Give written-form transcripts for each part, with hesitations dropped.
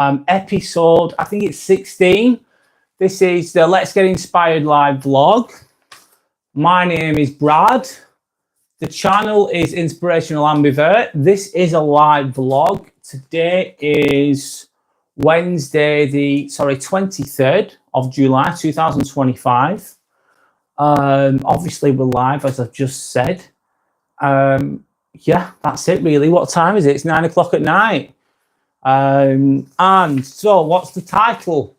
episode, I think it's 16. This is the Let's Get Inspired live vlog. My name is Brad. The channel is Inspirational Ambivert. This is a live vlog. Today is Wednesday, the 23rd of July 2025. Obviously we're live, as I've just said. Yeah, that's it really. What time is it? It's 9 o'clock at night. And so what's the title?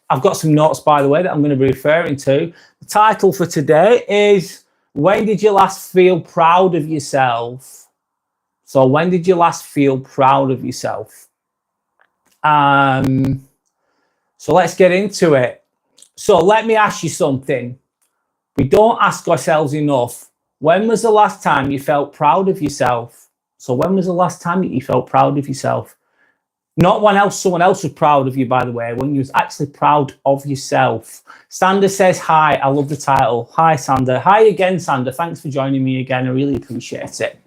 I've got some notes, by the way, that I'm going to be referring to. The title for today is, when did you last feel proud of yourself? So when did you last feel proud of yourself? So let's get into it. So let me ask you something. We don't ask ourselves enough. When was the last time you felt proud of yourself? So when was the last time that you felt proud of yourself? Not when someone else was proud of you, by the way, when you was actually proud of yourself. Sander says hi. I love the title. Hi, Sander. Hi again, Sander. Thanks for joining me again. I really appreciate it.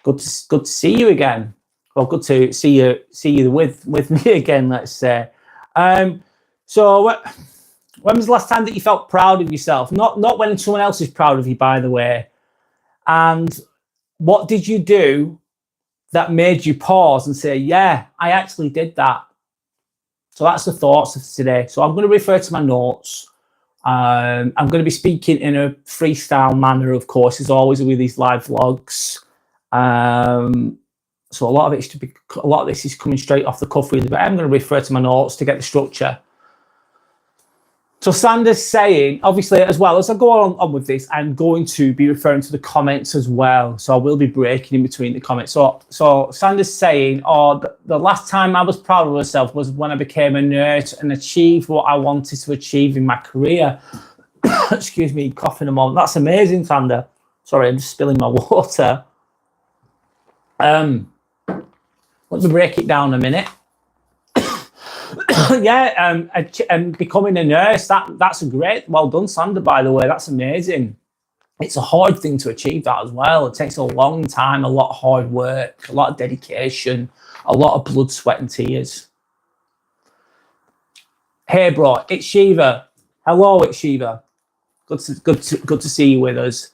Good to see you again. Well, good to see you with me again, let's say. So when was the last time that you felt proud of yourself? Not when someone else is proud of you, by the way. And what did you do that made you pause and say, yeah, I actually did that? So that's the thoughts of today. So I'm going to refer to my notes. I'm going to be speaking in a freestyle manner, of course, as always with these live vlogs. So a lot of this is coming straight off the cuff, really, but I'm going to refer to my notes to get the structure. So Sander's saying, obviously, as well as I go on with this, I'm going to be referring to the comments as well. So I will be breaking in between the comments. So Sander's saying, the last time I was proud of myself was when I became a nurse and achieved what I wanted to achieve in my career. Excuse me, coughing a moment. That's amazing, Sander. Sorry, I'm just spilling my water. Let me break it down a minute. Yeah, becoming a nurse, that's a great, well done, Sander, by the way. That's amazing. It's a hard thing to achieve that as well. It takes a long time, a lot of hard work, a lot of dedication, a lot of blood, sweat and tears. Hey bro, it's Shiva. Hello, it's Shiva. Good to see you with us.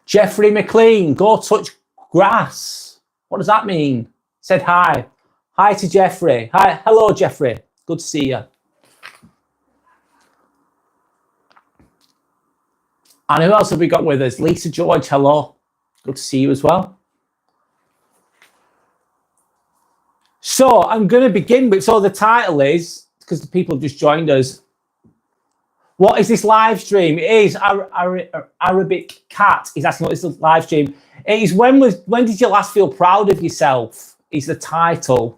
Jeffrey McLean, go touch grass. What does that mean? Said hi. Hi to Jeffrey. Hi, hello, Jeffrey. Good to see you. And who else have we got with us? Lisa George, hello. Good to see you as well. So I'm going to begin with, so the title is, because the people have just joined us, what is this live stream? It is Arabic Cat is asking what is the live stream. It is when did you last feel proud of yourself? Is the title.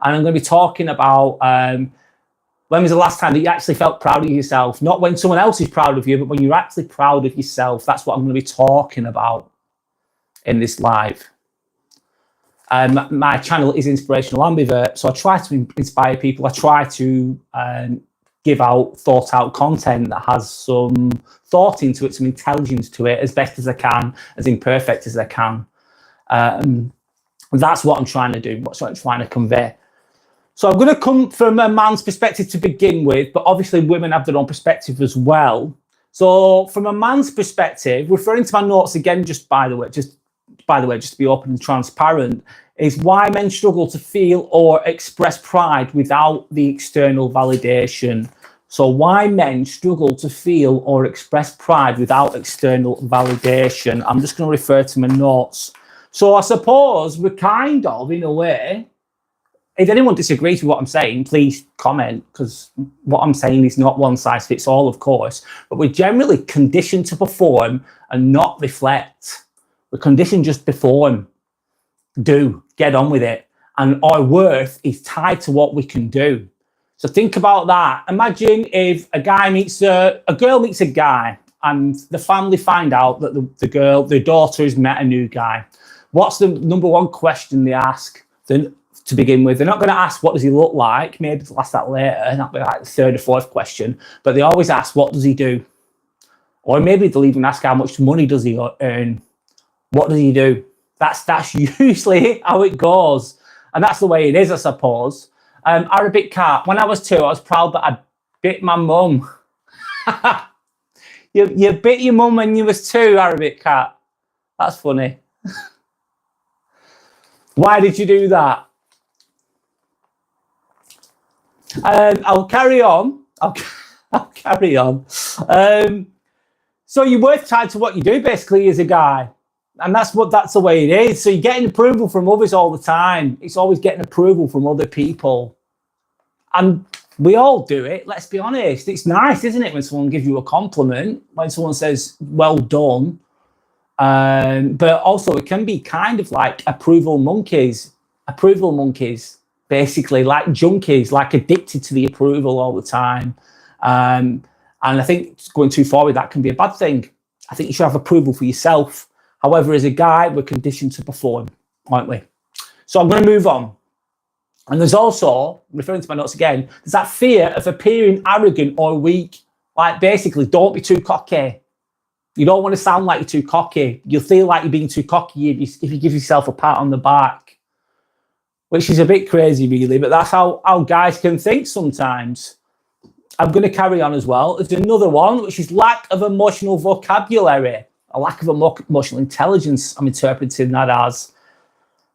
And I'm going to be talking about when was the last time that you actually felt proud of yourself? Not when someone else is proud of you, but when you're actually proud of yourself. That's what I'm going to be talking about in this live. My channel is Inspirational Ambivert, so I try to inspire people. I try to give out thought-out content that has some thought into it, some intelligence to it, as best as I can, as imperfect as I can. That's what I'm trying to do. That's what I'm trying to convey. So I'm going to come from a man's perspective to begin with, but obviously women have their own perspective as well. So from a man's perspective, referring to my notes again, just by the way, just to be open and transparent, is why men struggle to feel or express pride without the external validation. So why men struggle to feel or express pride without external validation. I'm just going to refer to my notes. So I suppose we're kind of, in a way, if anyone disagrees with what I'm saying, please comment, because what I'm saying is not one size fits all, of course, but we're generally conditioned to perform and not reflect. We're conditioned just to perform, get on with it. And our worth is tied to what we can do. So think about that. Imagine if a girl meets a guy and the family find out that the daughter has met a new guy. What's the number one question they ask? To begin with, they're not going to ask what does he look like. Maybe they'll ask that later, and that'll be like the third or fourth question. But they always ask, what does he do? Or maybe they'll even ask, how much money does he earn? What does he do? That's usually how it goes. And that's the way it is, I suppose. Arabic cat. When I was 2, I was proud that I bit my mum. You bit your mum when you was 2, Arabic cat. That's funny. Why did you do that? I'll carry on. I'll carry on. So you're worth tied to what you do, basically, as a guy. And that's the way it is. So you're getting approval from others all the time. It's always getting approval from other people. And we all do it, let's be honest. It's nice, isn't it, when someone gives you a compliment, when someone says, well done. But also it can be kind of like approval monkeys, basically, like junkies, like addicted to the approval all the time. And I think going too far with that can be a bad thing. I think you should have approval for yourself. However, as a guy, we're conditioned to perform, aren't we? So I'm going to move on. And there's also, referring to my notes again, there's that fear of appearing arrogant or weak. Like, basically, don't be too cocky. You don't want to sound like you're too cocky. You'll feel like you're being too cocky if you give yourself a pat on the back, which is a bit crazy, really, but that's how guys can think sometimes. I'm going to carry on as well. There's another one, which is lack of emotional vocabulary, a lack of emotional intelligence, I'm interpreting that as.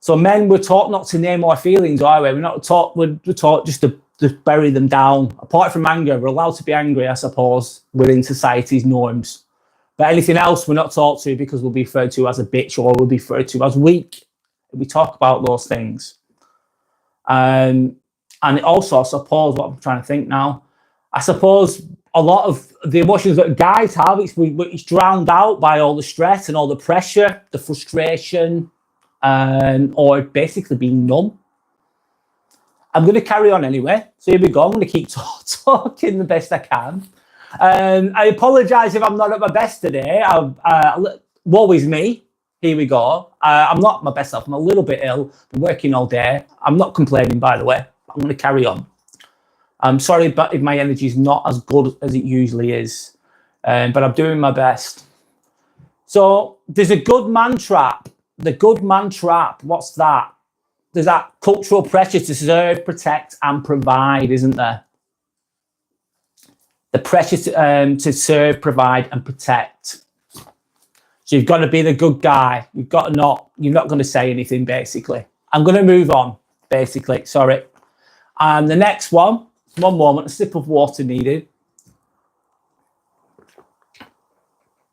So men, we're taught not to name our feelings, are we? We're taught just to bury them down. Apart from anger, we're allowed to be angry, I suppose, within society's norms. But anything else we're not taught to, because we'll be referred to as a bitch or we'll be referred to as weak. We talk about those things. And also, I suppose, what I'm trying to think now, I suppose a lot of the emotions that guys have, it's drowned out by all the stress and all the pressure, the frustration, or basically being numb. I'm going to carry on anyway. So here we go. I'm going to keep talking the best I can. I apologise if I'm not at my best today. Woe is me. Here we go. I'm not my best self. I'm a little bit ill. I'm working all day. I'm not complaining, by the way. I'm going to carry on. I'm sorry but if my energy is not as good as it usually is, but I'm doing my best. So there's a good man trap. The good man trap, what's that? There's that cultural pressure to serve, protect, and provide, isn't there? The pressure to serve, provide, and protect. So you've got to be the good guy. You're not going to say anything, basically. I'm going to move on, basically. Sorry. And the next one moment, a sip of water needed.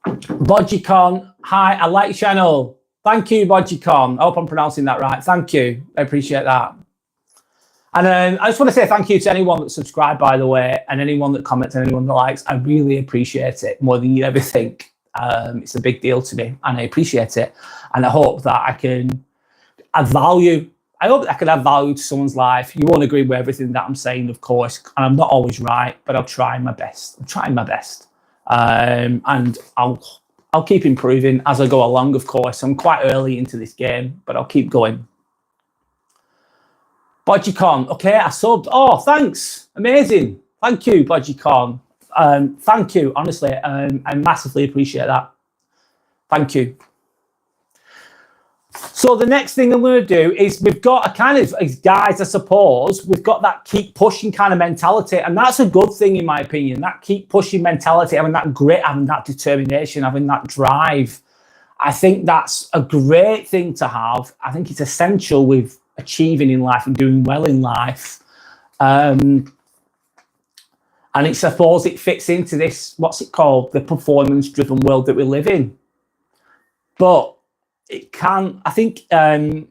Bodgicon, hi, I like your channel. Thank you, Bodgicon. I hope I'm pronouncing that right. Thank you. I appreciate that. And I just want to say thank you to anyone that subscribed, by the way, and anyone that comments and anyone that likes. I really appreciate it more than you ever think. It's a big deal to me, and I appreciate it. And I hope that I can add value. I hope that I can add value to someone's life. You won't agree with everything that I'm saying, of course, and I'm not always right, but I'll try my best. I'm trying my best. And I'll keep improving as I go along, of course. I'm quite early into this game, but I'll keep going. Bodgicon, okay, I subbed. Oh, thanks. Amazing. Thank you, Bodgicon. Thank you, honestly. I massively appreciate that. Thank you. So the next thing I'm going to do is we've got a kind of, as guys, I suppose, we've got that keep pushing kind of mentality. And that's a good thing, in my opinion, that keep pushing mentality, having that grit, having that determination, having that drive. I think that's a great thing to have. I think it's essential with achieving in life and doing well in life. And I suppose it fits into this, what's it called? The performance-driven world that we live in. But it can, I think,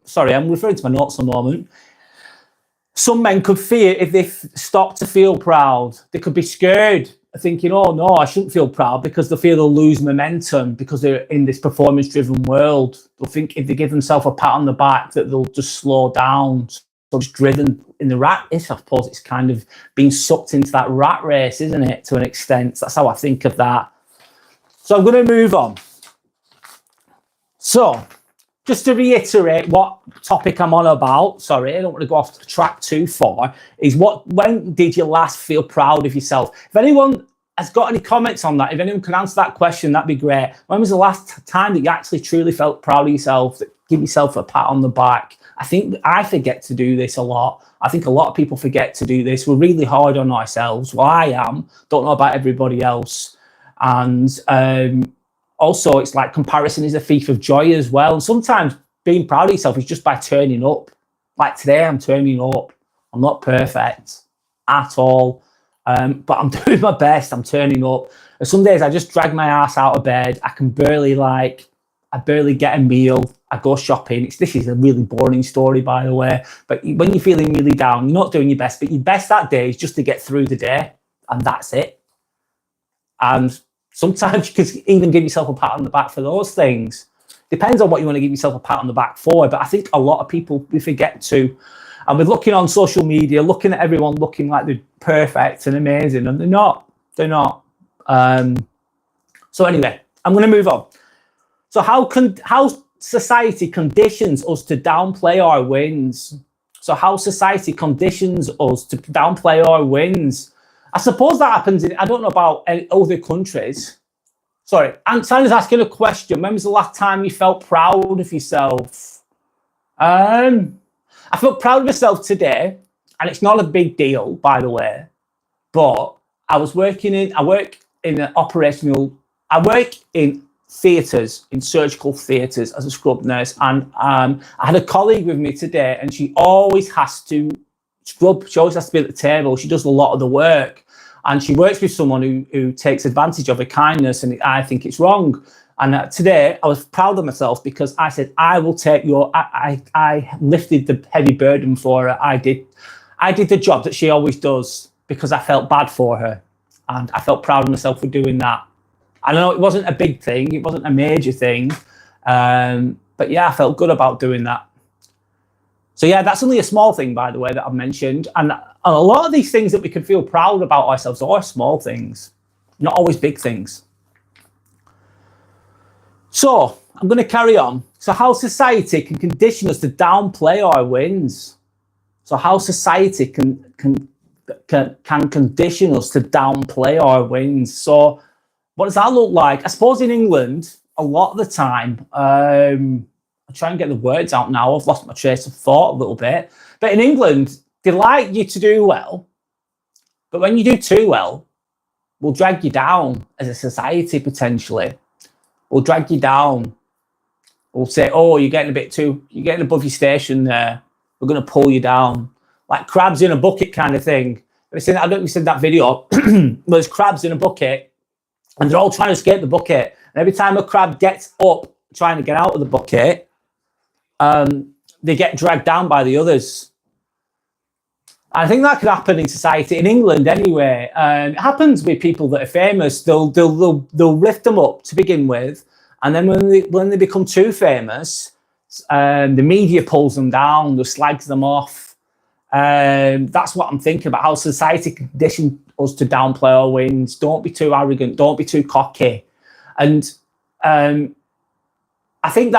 sorry, I'm referring to my notes a moment. Some men could fear if they stop to feel proud. They could be scared, thinking, oh no, I shouldn't feel proud, because they feel they'll lose momentum because they're in this performance-driven world. They'll think if they give themselves a pat on the back that they'll just slow down. So it's driven in the rat race, I suppose. It's kind of being sucked into that rat race, isn't it, to an extent? That's how I think of that. So I'm going to move on. So, just to reiterate what topic I'm on about, sorry, I don't want to go off the track too far, is when did you last feel proud of yourself? If anyone has got any comments on that, if anyone can answer that question, that'd be great. When was the last time that you actually truly felt proud of yourself, that give yourself a pat on the back. I think I forget to do this a lot. I think a lot of people forget to do this. We're really hard on ourselves. Well, I am. Don't know about everybody else. And also, it's like comparison is a thief of joy as well. And sometimes being proud of yourself is just by turning up. Like today, I'm turning up. I'm not perfect at all. But I'm doing my best. I'm turning up. And some days I just drag my ass out of bed. I barely get a meal. I go shopping. This is a really boring story, by the way. But when you're feeling really down, you're not doing your best. But your best that day is just to get through the day. And that's it. And sometimes you can even give yourself a pat on the back for those things. Depends on what you want to give yourself a pat on the back for. But I think a lot of people, we forget to. And we're looking on social media, looking at everyone looking like they're perfect and amazing. And they're not. They're not. So anyway, I'm going to move on. So how society conditions us to downplay our wins. So how society conditions us to downplay our wins. I suppose that happens in, I don't know about other countries. Sorry, Anton's asking a question. When was the last time you felt proud of yourself? I felt proud of myself today, and it's not a big deal, by the way. But I work in theatres, in surgical theatres as a scrub nurse, and I had a colleague with me today, and she always has to scrub. She always has to be at the table. She does a lot of the work, and she works with someone who takes advantage of her kindness, and I think it's wrong. And today I was proud of myself because I said, I will take your, I lifted the heavy burden for her. I did the job that she always does because I felt bad for her. And I felt proud of myself for doing that. I know it wasn't a big thing. It wasn't a major thing. But yeah, I felt good about doing that. So yeah, that's only a small thing, by the way, that I've mentioned. And a lot of these things that we can feel proud about ourselves are small things, not always big things. So I'm going to carry on. So how society can condition us to downplay our wins. So how society can condition us to downplay our wins. So what does that look like? I suppose in England, a lot of the time, I'll try and get the words out now. I've lost my trace of thought a little bit. But in England, they like you to do well. But when you do too well, we'll drag you down as a society, potentially. We'll drag you down. We'll say, oh, you're getting above your station there. We're going to pull you down. Like crabs in a bucket kind of thing. I don't know if you seen that video. There's crabs in a bucket and they're all trying to escape the bucket. And every time a crab gets up trying to get out of the bucket, they get dragged down by the others. I think that could happen in society, in England anyway. It happens with people that are famous. They'll lift them up to begin with, and then when they become too famous, the media pulls them down, they slags them off. That's what I'm thinking about, how society conditions us to downplay our wins. Don't be too arrogant, don't be too cocky. And I think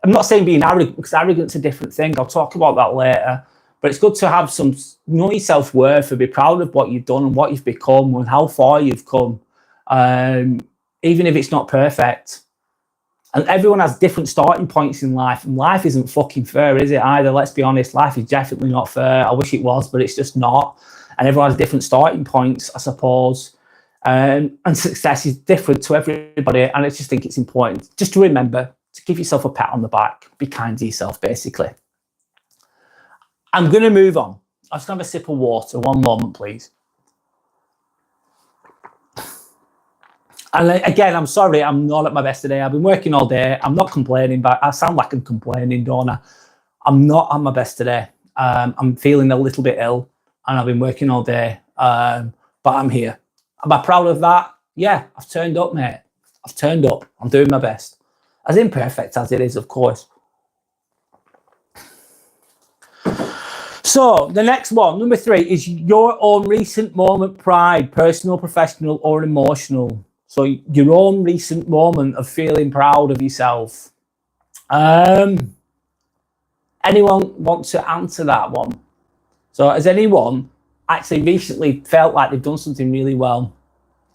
I'm not saying being arrogant, because arrogance is a different thing. I'll talk about that later. But it's good to have know your self-worth and be proud of what you've done and what you've become and how far you've come, even if it's not perfect. And everyone has different starting points in life, and life isn't fucking fair, is it either? Let's be honest, life is definitely not fair. I wish it was, but it's just not. And everyone has different starting points, I suppose. And success is different to everybody. And I just think it's important just to remember to give yourself a pat on the back, be kind to yourself, basically. I'm going to move on. I'm just going to have a sip of water. One moment, please. And again, I'm sorry, I'm not at my best today. I've been working all day. I'm not complaining, but I sound like I'm complaining, don't I? I'm not at my best today. I'm feeling a little bit ill, and I've been working all day, but I'm here. Am I proud of that? Yeah, I've turned up, mate. I've turned up. I'm doing my best. As imperfect as it is, of course. So the next one, number 3, is your own recent moment pride, personal, professional, or emotional. So your own recent moment of feeling proud of yourself. Anyone want to answer that one? So has anyone actually recently felt like they've done something really well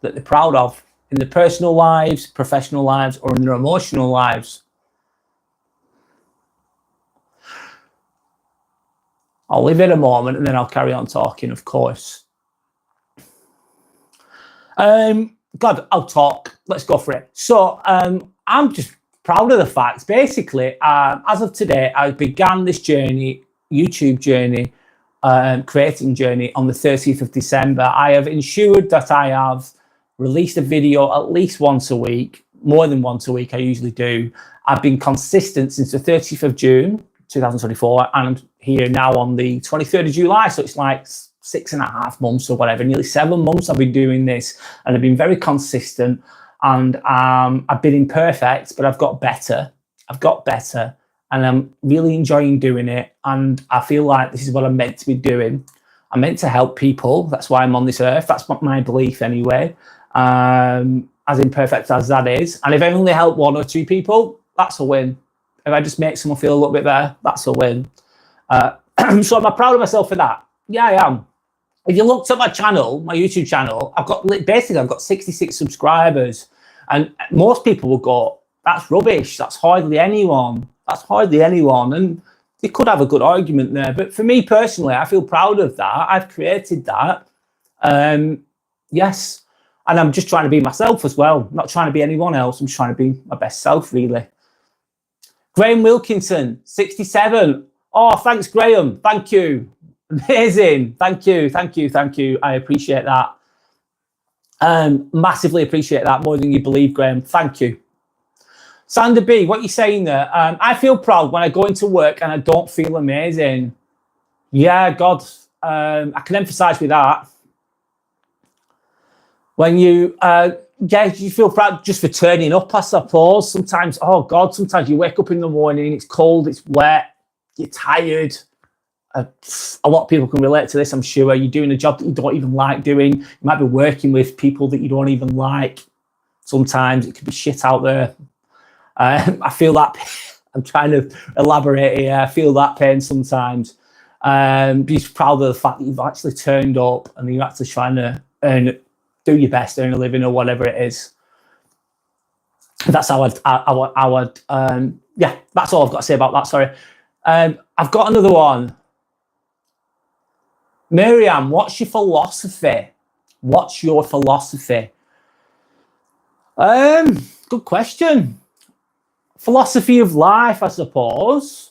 that they're proud of in their personal lives, professional lives, or in their emotional lives? I'll leave it a moment and then I'll carry on talking, of course. God, I'll talk. Let's go for it. So I'm just proud of the fact, basically, as of today, I began this journey, YouTube journey, creating journey on the 30th of December. I have ensured that I have released a video at least once a week, more than once a week, I usually do. I've been consistent since the 30th of June, 2024, and I'm here now on the 23rd of July, so it's like 6.5 months or whatever, nearly 7 months I've been doing this, and I've been very consistent, and I've been imperfect, but I've got better. And I'm really enjoying doing it, and I feel like this is what I'm meant to be doing. I'm meant to help people. That's why I'm on this earth. That's my belief anyway, as imperfect as that is. And if I only help 1 or 2 people, that's a win. If I just make someone feel a little bit better, that's a win. So am I proud of myself for that? Yeah, I am. If you looked at my channel, my YouTube channel, I've got 66 subscribers, and most people will go, that's rubbish. That's hardly anyone. That's hardly anyone. And they could have a good argument there. But for me personally, I feel proud of that. I've created that. Yes. And I'm just trying to be myself as well. I'm not trying to be anyone else. I'm just trying to be my best self, really. Graham Wilkinson, 67. Oh, thanks, Graham. Thank you. Amazing. Thank you. I appreciate that. Massively appreciate that, more than you believe, Graham. Thank you. Sander B, what are you saying there? I feel proud when I go into work and I don't feel amazing. Yeah, God, I can emphasize with that. When you, you feel proud just for turning up, I suppose. Sometimes, oh God, sometimes you wake up in the morning, it's cold, it's wet, you're tired. A lot of people can relate to this, I'm sure. You're doing a job that you don't even like doing. You might be working with people that you don't even like. Sometimes it can be shit out there. I feel that. I'm trying to elaborate here. I feel that pain sometimes. Be proud of the fact that you've actually turned up and you're actually trying to do your best, earn a living or whatever it is. That's how yeah, that's all I've got to say about that. Sorry. I've got another one. Miriam, what's your philosophy? What's your philosophy? Good question. Philosophy of life, I suppose.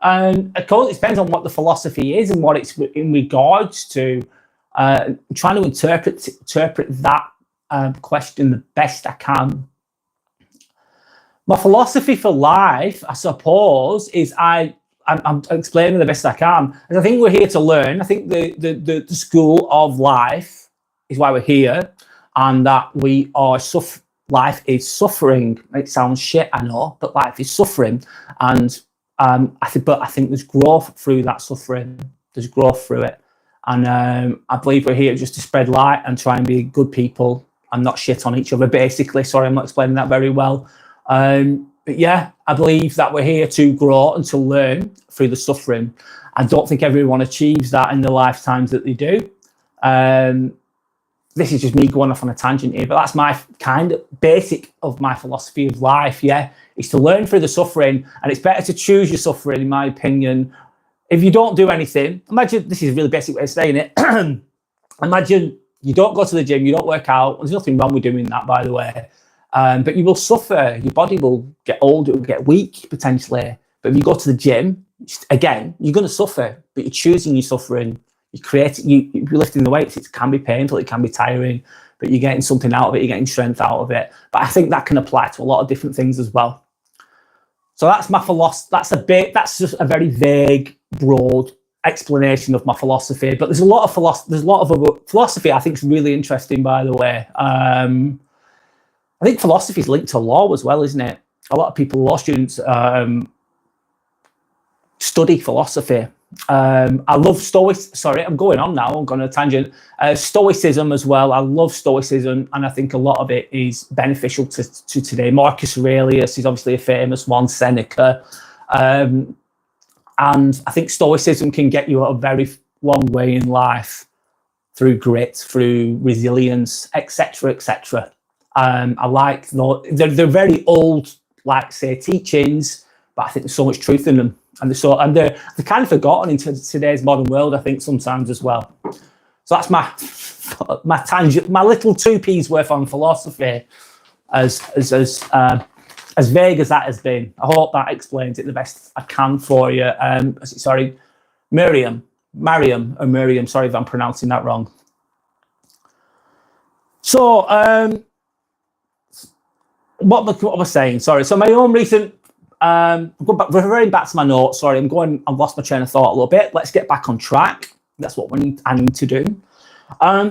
And of course, it depends on what the philosophy is and what it's in regards to. Trying to interpret that question the best I can. My philosophy for life, I suppose, is I'm explaining the best I can. And I think we're here to learn. I think the school of life is why we're here, and that we are life is suffering. It sounds shit, I know, but life is suffering, and I think there's growth through that suffering. There's growth through it, and I believe we're here just to spread light and try and be good people and not shit on each other. Basically, sorry, I'm not explaining that very well. But yeah, I believe that we're here to grow and to learn through the suffering. I don't think everyone achieves that in the lifetimes that they do. This is just me going off on a tangent here, but that's my kind of basic of my philosophy of life. Yeah, is to learn through the suffering, and it's better to choose your suffering, in my opinion. If you don't do anything, imagine, this is a really basic way of saying it. Imagine you don't go to the gym, you don't work out. There's nothing wrong with doing that, by the way. But you will suffer. Your body will get old, it will get weak potentially. But if you go to the gym, again, you're going to suffer, but you're choosing your suffering. You're lifting the weights. It can be painful, it can be tiring, but you're getting something out of it, you're getting strength out of it. But I think that can apply to a lot of different things as well. So that's my philosophy. That's just a very vague, broad explanation of my philosophy. But there's a lot of philosophy. There's a lot of other philosophy I think is really interesting, by the way. I think philosophy is linked to law as well, isn't it? A lot of people, law students, study philosophy. I love sorry, I'm going on now, I'm going on a tangent. Stoicism as well. I love Stoicism, and I think a lot of it is beneficial to today. Marcus Aurelius is obviously a famous one, Seneca. And I think Stoicism can get you a very long way in life through grit, through resilience, etc., etc. I like they're very old, like say, teachings, but I think there's so much truth in them. they're kind of forgotten in today's modern world, I think, sometimes as well. So that's my tangent, my little 2p's worth on philosophy, as vague as that has been. I hope that explains it the best I can for you. Sorry, Mariam, sorry if I'm pronouncing that wrong. So, what was I saying? Sorry. So my own recent, referring back to my notes. Sorry, I've lost my train of thought a little bit. Let's get back on track. That's what I need to do.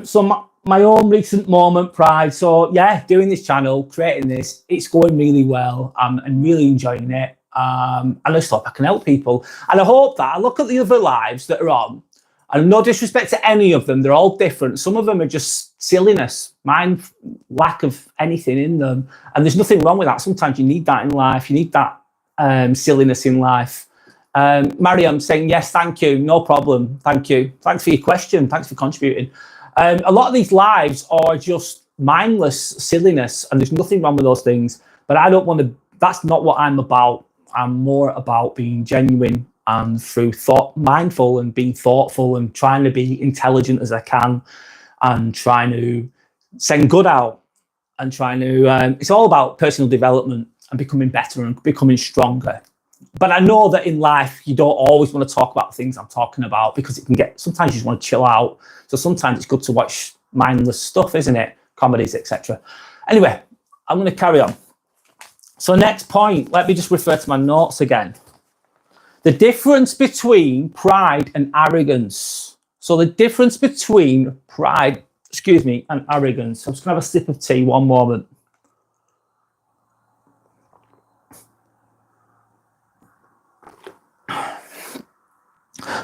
So my own recent moment, pride. So yeah, doing this channel, creating this, it's going really well. I'm really enjoying it. And I just hope I can help people. And I hope that I look at the other lives that are on, and no disrespect to any of them, they're all different. Some of them are just silliness, mine, lack of anything in them. And there's nothing wrong with that. Sometimes you need that in life. You need that silliness in life. Mariam saying, yes, thank you. No problem. Thank you. Thanks for your question. Thanks for contributing. A lot of these lives are just mindless silliness, and there's nothing wrong with those things. But I don't want to, that's not what I'm about. I'm more about being genuine and through mindful and being thoughtful and trying to be intelligent as I can and trying to send good out and trying to, it's all about personal development and becoming better and becoming stronger. But I know that in life, you don't always want to talk about the things I'm talking about because it can get, sometimes you just want to chill out. So sometimes it's good to watch mindless stuff, isn't it? Comedies, etc. Anyway, I'm going to carry on. So next point, let me just refer to my notes again. The difference between pride and arrogance. So the difference between pride, and arrogance. I'm just going to have a sip of tea, one moment.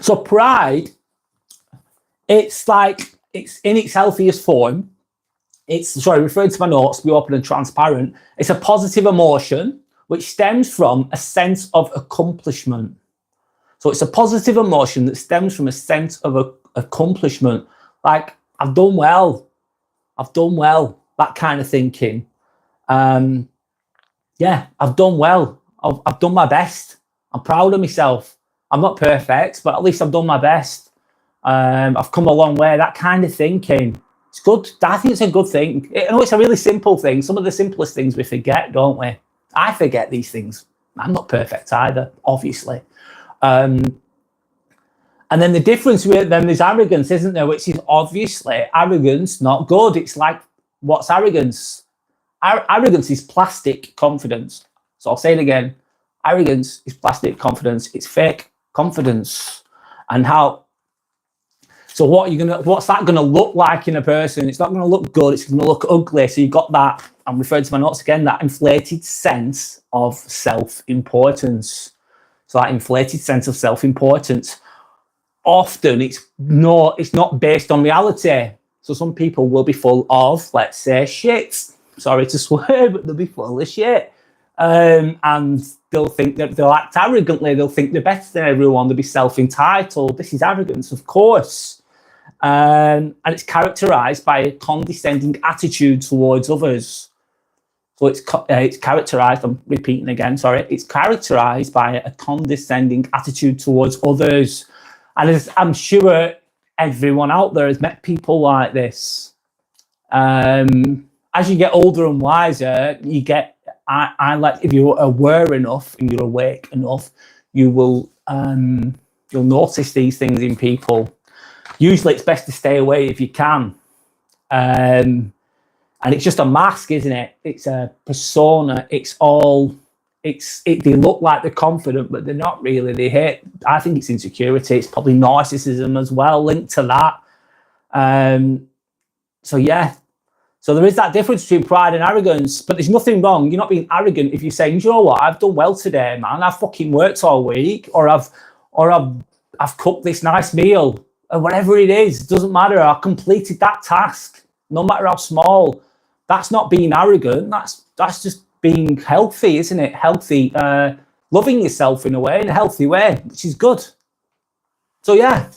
So pride, it's like, it's in its healthiest form. Referring to my notes, be open and transparent. It's a positive emotion which stems from a sense of accomplishment. So it's a positive emotion that stems from a sense of accomplishment. Like, I've done well, that kind of thinking. Yeah, I've done well. I've done my best. I'm proud of myself. I'm not perfect, but at least I've done my best. I've come a long way, that kind of thinking. It's good. I think it's a good thing. I know it's a really simple thing. Some of the simplest things we forget, don't we? I forget these things. I'm not perfect either, obviously. And then the difference with them is arrogance, isn't there? Which is obviously arrogance, not good. It's like, what's arrogance? Arrogance is plastic confidence. So I'll say it again. Arrogance is plastic confidence. It's fake confidence. And so what's that gonna look like in a person? It's not gonna look good. It's gonna look ugly. So you've got that. I'm referring to my notes again. That inflated sense of self-importance. So that inflated sense of self-importance, often it's not based on reality. So some people will be full of, let's say, shit. Sorry to swear, but they'll be full of shit. And they'll think that they'll act arrogantly. They'll think they're better than everyone. They'll be self-entitled. This is arrogance, of course. And it's characterized by a condescending attitude towards others. So it's characterized, I'm repeating again, sorry. It's characterized by a condescending attitude towards others. And as I'm sure everyone out there has met people like this. As you get older and wiser, you get, I like, if you're aware enough and you're awake enough, you will, you'll notice these things in people. Usually it's best to stay away if you can. And it's just a mask, isn't it? It's a persona. They look like they're confident, but they're not really. I think it's insecurity. It's probably narcissism as well, linked to that. So yeah. So there is that difference between pride and arrogance, but there's nothing wrong. You're not being arrogant if you're saying, you know what, I've done well today, man. I've fucking worked all week, or I've cooked this nice meal, or whatever it is. It doesn't matter. I completed that task, no matter how small. That's not being arrogant. That's just being healthy, isn't it? Healthy, loving yourself in a way, in a healthy way, which is good. So yeah,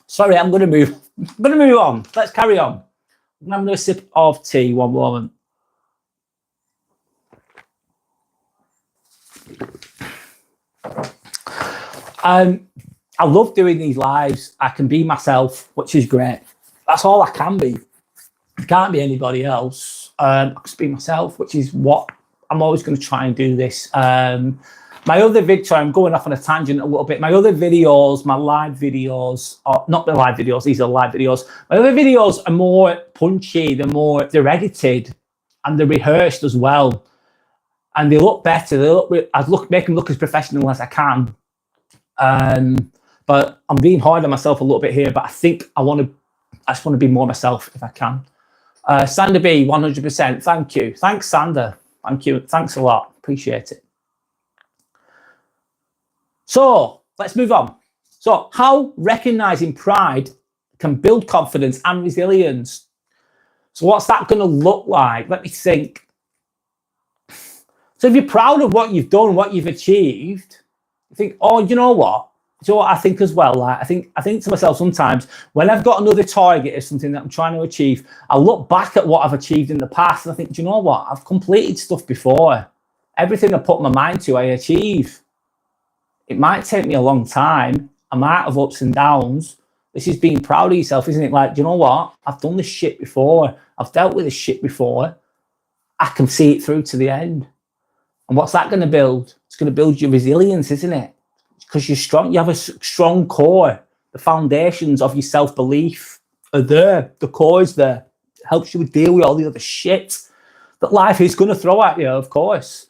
sorry, I'm going to move on. Let's carry on. I'm going to sip of tea, one moment. I love doing these lives. I can be myself, which is great. That's all I can be. I can't be anybody else. I can just be myself, which is what I'm always going to try and do this. My other video, sorry, I'm going off on a tangent a little bit. My other videos, my live videos, or not the live videos, these are live videos. My other videos are more punchy, they're edited and they're rehearsed as well. And they look better. Make them look as professional as I can. But I'm being hard on myself a little bit here, but I think I just want to be more myself if I can. Sander B, 100%. Thank you. Thanks, Sander. Thank you. Thanks a lot. Appreciate it. So let's move on. So how recognizing pride can build confidence and resilience. So what's that going to look like? Let me think. So if you're proud of what you've done, what you've achieved, you think, oh, you know what? So what I think as well, like I think to myself sometimes when I've got another target or something that I'm trying to achieve, I look back at what I've achieved in the past and I think, do you know what? I've completed stuff before. Everything I put my mind to, I achieve. It might take me a long time. I might have ups and downs. This is being proud of yourself, isn't it? Like, do you know what? I've done this shit before. I've dealt with this shit before. I can see it through to the end. And what's that going to build? It's going to build your resilience, isn't it? Because you're strong. You have a strong core. The foundations of your self-belief are there. The core is there. It helps you deal with all the other shit that life is going to throw at you, of course.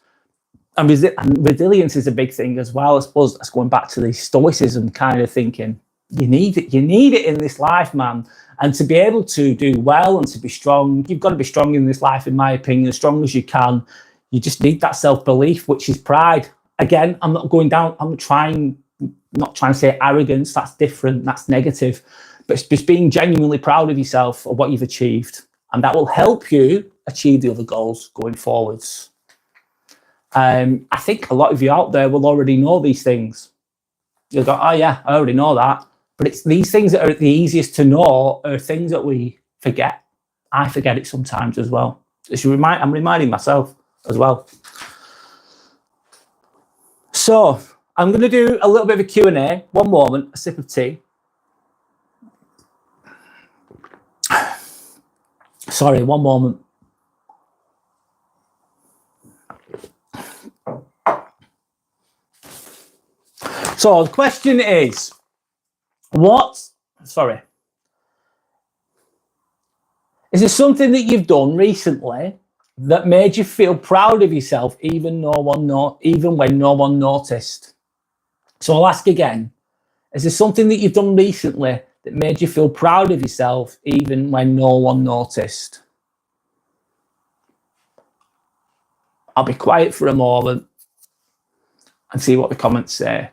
And resilience is a big thing as well. I suppose that's going back to the stoicism kind of thinking. You need it. You need it in this life, man. And to be able to do well and to be strong, you've got to be strong in this life, in my opinion, as strong as you can. You just need that self-belief, which is pride. Again, I'm not going down. I'm not trying to say arrogance. That's different. That's negative. But it's just being genuinely proud of yourself, of what you've achieved. And that will help you achieve the other goals going forwards. I think a lot of you out there will already know these things. You'll go, oh yeah, I already know that. But it's these things that are the easiest to know are things that we forget. I forget it sometimes as well. I'm reminding myself as well. So I'm going to do a little bit of a Q&A. One moment, a sip of tea. Sorry, one moment. So the question is, is there something that you've done recently that made you feel proud of yourself even when no one noticed? So I'll ask again, is there something that you've done recently that made you feel proud of yourself even when no one noticed? I'll be quiet for a moment and see what the comments say.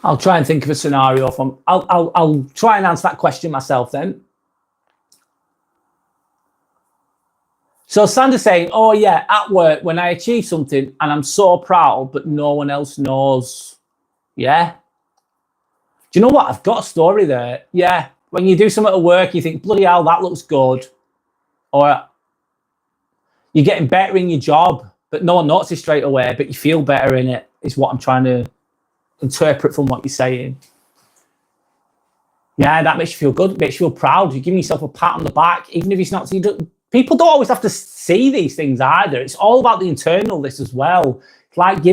I'll try and think of a scenario from. I'll try and answer that question myself then. So Sandra's saying, oh yeah, at work when I achieve something and I'm so proud, but no one else knows. Yeah. Do you know what? I've got a story there. Yeah. When you do something at work, you think, bloody hell, that looks good. Or you're getting better in your job, but no one notices straight away, but you feel better in it, is what I'm trying to interpret from what you're saying. Yeah, that makes you feel good, makes you feel proud. You're giving yourself a pat on the back, even if it's not. People don't always have to see these things either. It's all about the internal, this as well. It's like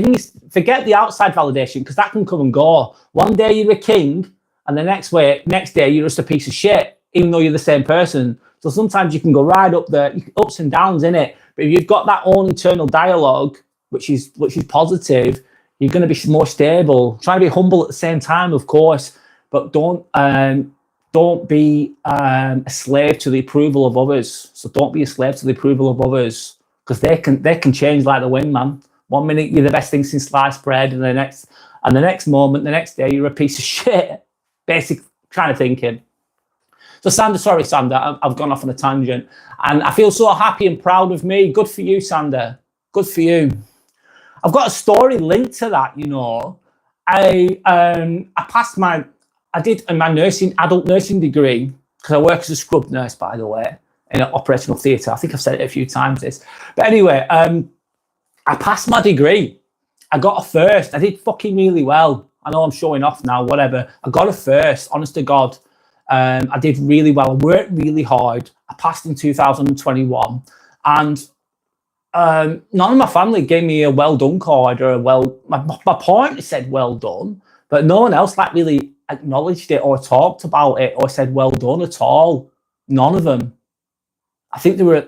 forget the outside validation, because that can come and go. One day you're a king, and the next day you're just a piece of shit, even though you're the same person. So sometimes you can go right up there, ups and downs in it. But if you've got that own internal dialogue, which is positive, you're going to be more stable. Try to be humble at the same time, of course, but don't be a slave to the approval of others. So don't be a slave to the approval of others, because they can change like the wind, man. 1 minute you're the best thing since sliced bread, and the next moment, the next day, you're a piece of shit. Basic kind of thinking. So Sandra, I've gone off on a tangent, and I feel so happy and proud of me. Good for you, Sandra. Good for you. I've got a story linked to that, you know. I did my adult nursing degree, because I work as a scrub nurse, by the way, in an operational theatre. I think I've said it a few times, this. But anyway, I passed my degree. I got a first. I did fucking really well. I know I'm showing off now, whatever. I got a first, honest to God. I did really well. I worked really hard. I passed in 2021. And none of my family gave me a well done card or my partner said well done, but no one else like really acknowledged it or talked about it or said well done at all. None of them. I think they were,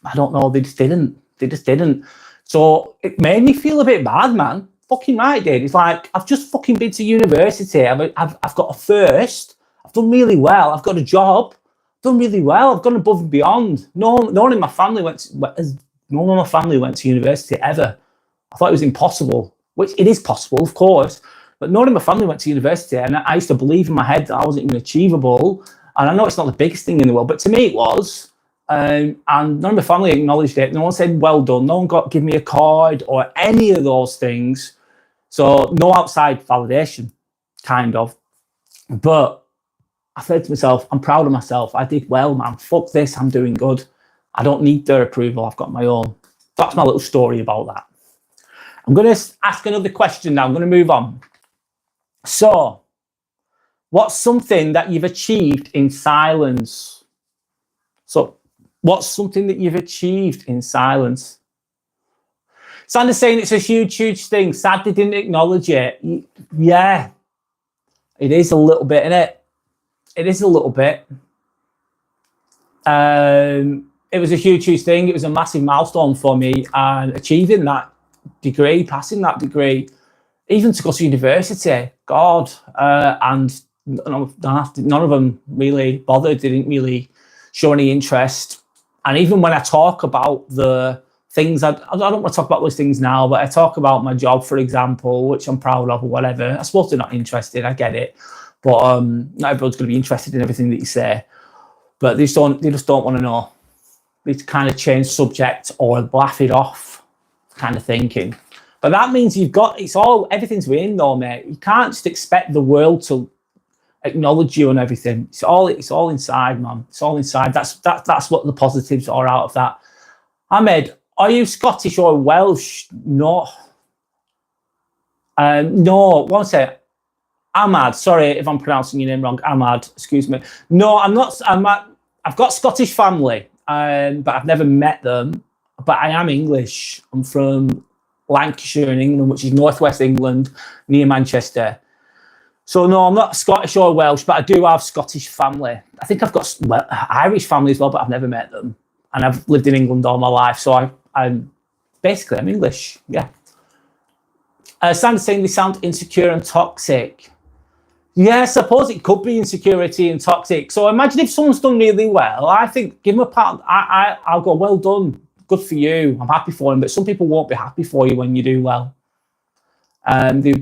I don't know, they just didn't. So it made me feel a bit bad, man. Fucking right, dude. It's like, I've just fucking been to university. I've got a first. I've done really well. I've got a job. I've done really well. I've gone above and beyond. No one in my family went to university ever. I thought it was impossible, which it is possible, of course. But none of my family went to university, and I used to believe in my head that I wasn't even achievable. And I know it's not the biggest thing in the world, but to me it was. And none of my family acknowledged it. No one said well done. No one give me a card or any of those things. So no outside validation, kind of. But I said to myself, I'm proud of myself. I did well, man. Fuck this. I'm doing good. I don't need their approval. I've got my own. That's my little story about that. I'm going to ask another question now. I'm going to move on. So, what's something that you've achieved in silence? So, what's something that you've achieved in silence? Sandra's saying it's a huge, huge thing. Sad they didn't acknowledge it. Yeah, it is a little bit, isn't it? It is a little bit. It was a huge, huge thing. It was a massive milestone for me, and achieving that degree, passing that degree, even to go to university, God, and none of them really bothered, didn't really show any interest. And even when I talk about the things, I don't want to talk about those things now, but I talk about my job, for example, which I'm proud of or whatever. I suppose they're not interested, I get it. But not everyone's going to be interested in everything that you say. But they just don't want to know. They kind of change subject or laugh it off, kind of thinking. But that means everything's within though, mate. You can't just expect the world to acknowledge you and everything. It's all inside, man. It's all inside. That's what the positives are out of that. Ahmed, are you Scottish or Welsh? No. No, one sec. Ahmad, sorry if I'm pronouncing your name wrong. Ahmad, excuse me. No, I'm not. I've got Scottish family, but I've never met them. But I am English. I'm from Lancashire in England, which is northwest England, near Manchester. So no, I'm not Scottish or Welsh, but I do have Scottish family. I think I've got Irish family as well, but I've never met them. And I've lived in England all my life, so I'm English. Yeah. Sandra's saying they sound insecure and toxic. Yeah, I suppose it could be insecurity and toxic. So imagine if someone's done really well. I think give them a pat. I'll go, well done, good for you. I'm happy for them. But some people won't be happy for you when you do well. They